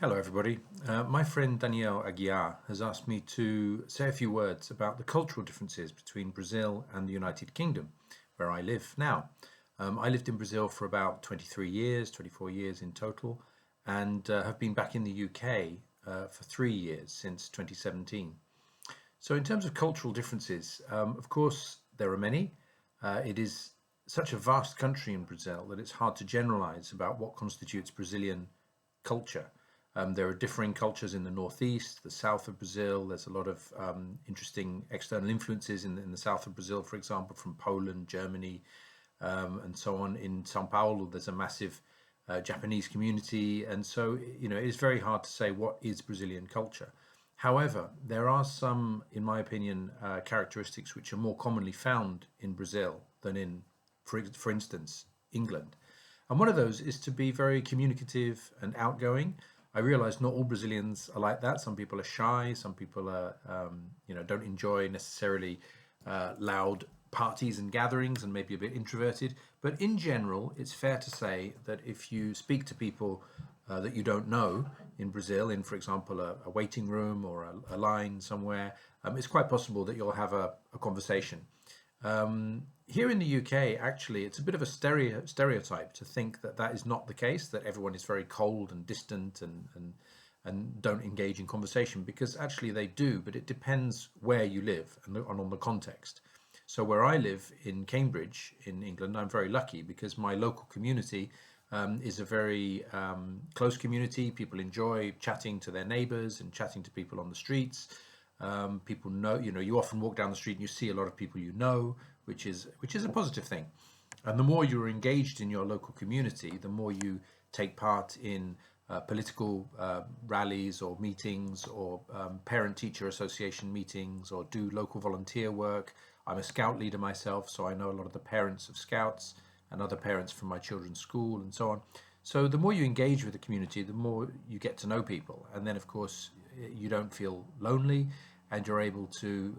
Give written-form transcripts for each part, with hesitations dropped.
Hello, everybody. My friend Daniel Aguiar has asked me to say a few words about the cultural differences between Brazil and the United Kingdom, where I live now. I lived in Brazil for about 23 years, 24 years in total, and have been back in the UK for 3 years since 2017. So, in terms of cultural differences, of course, there are many. It is such a vast country in Brazil that it's hard to generalize about what constitutes Brazilian culture. There are differing cultures in the northeast, the south of Brazil. There's a lot of interesting external influences in the south of Brazil, for example, from Poland, Germany, and so on. In Sao Paulo, there's a massive Japanese community, and so it is very hard to say what is Brazilian culture. However, there are some, in my opinion, characteristics which are more commonly found in Brazil than in, for instance, England. And one of those is to be very communicative and outgoing. I realize not all Brazilians are like that. Some people are shy. Some people are, don't enjoy necessarily loud parties and gatherings, and maybe a bit introverted. But in general, it's fair to say that if you speak to people that you don't know in Brazil, in, for example, a waiting room or a line somewhere, it's quite possible that you'll have a conversation. Here in the UK, actually, it's a bit of a stereotype to think that that is not the case, that everyone is very cold and distant and don't engage in conversation, because actually they do, but it depends where you live and on the context. So where I live in Cambridge, in England, I'm very lucky because my local community is a very close community. People enjoy chatting to their neighbours and chatting to people on the streets. People know, you often walk down the street and you see a lot of people which is a positive thing. And the more you're engaged in your local community, the more you take part in political rallies or meetings or parent-teacher association meetings or do local volunteer work. I'm a scout leader myself, so I know a lot of the parents of scouts and other parents from my children's school and so on. So the more you engage with the community, the more you get to know people. And then, of course, you don't feel lonely and you're able to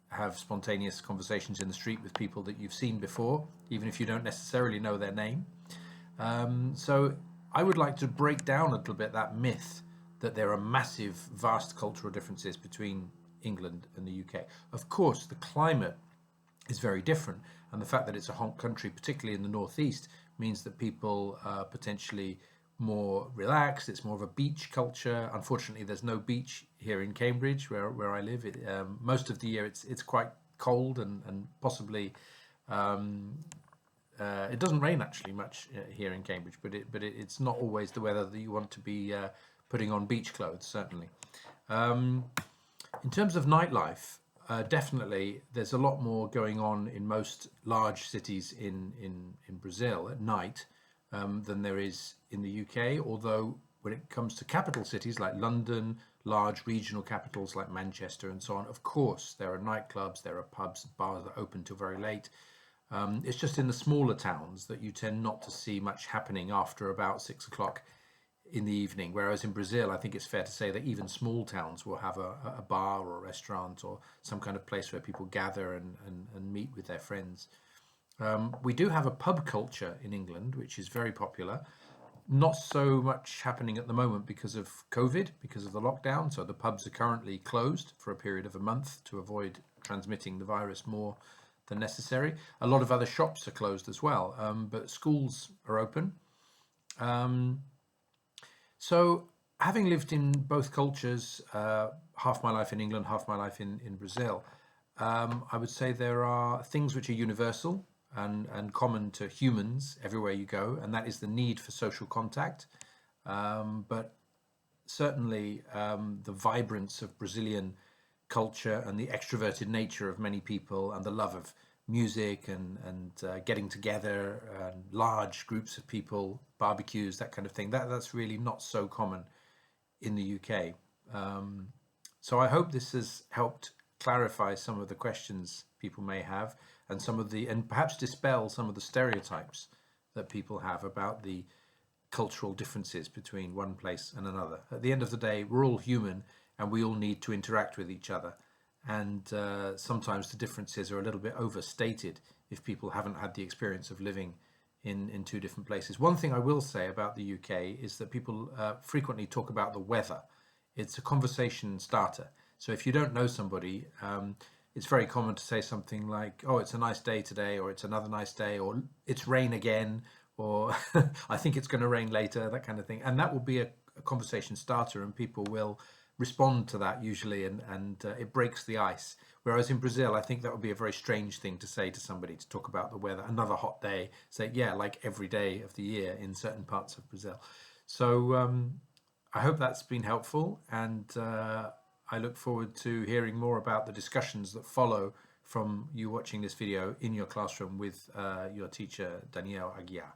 have spontaneous conversations in the street with people that you've seen before, even if you don't necessarily know their name. So I would like to break down a little bit that myth that there are massive, vast cultural differences between England and the UK. Of course, the climate is very different, and the fact that it's a hot country, particularly in the northeast, means that people are potentially more relaxed. It's more of a beach culture. Unfortunately, there's no beach here in Cambridge, where I live. Most of the year, it's quite cold and possibly it doesn't rain actually much here in Cambridge, but it's not always the weather that you want to be putting on beach clothes. Certainly, in terms of nightlife, definitely there's a lot more going on in most large cities in Brazil at night than there is in the UK. Although when it comes to capital cities like London, large regional capitals like Manchester and so on, of course there are nightclubs, there are pubs, bars that open till very late. It's just in the smaller towns that you tend not to see much happening after about 6 o'clock in the evening. Whereas in Brazil, I think it's fair to say that even small towns will have a bar or a restaurant or some kind of place where people gather and meet with their friends. We do have a pub culture in England, which is very popular. Not so much happening at the moment because of COVID, because of the lockdown. So the pubs are currently closed for a period of a month to avoid transmitting the virus more than necessary. A lot of other shops are closed as well, but schools are open. Um, so, having lived in both cultures, half my life in England, half my life in Brazil, I would say there are things which are universal and common to humans everywhere you go, and that is the need for social contact. But certainly, the vibrance of Brazilian culture and the extroverted nature of many people and the love of music and getting together and large groups of people, barbecues, that kind of thing. That's really not so common in the UK. So I hope this has helped clarify some of the questions people may have and perhaps dispel some of the stereotypes that people have about the cultural differences between one place and another. At the end of the day, we're all human and we all need to interact with each other. And sometimes the differences are a little bit overstated if people haven't had the experience of living in two different places. One thing I will say about the UK is that people frequently talk about the weather. It's a conversation starter. So if you don't know somebody, it's very common to say something like, "Oh, it's a nice day today," or "It's another nice day," or "It's rain again," or "I think it's going to rain later," that kind of thing. And that will be a conversation starter, and people will respond to that usually, and it breaks the ice. Whereas in Brazil, I think that would be a very strange thing to say to somebody, to talk about the weather. Another hot day, say, yeah, like every day of the year in certain parts of Brazil. So I hope that's been helpful, and I look forward to hearing more about the discussions that follow from you watching this video in your classroom with your teacher, Daniel Aguiar.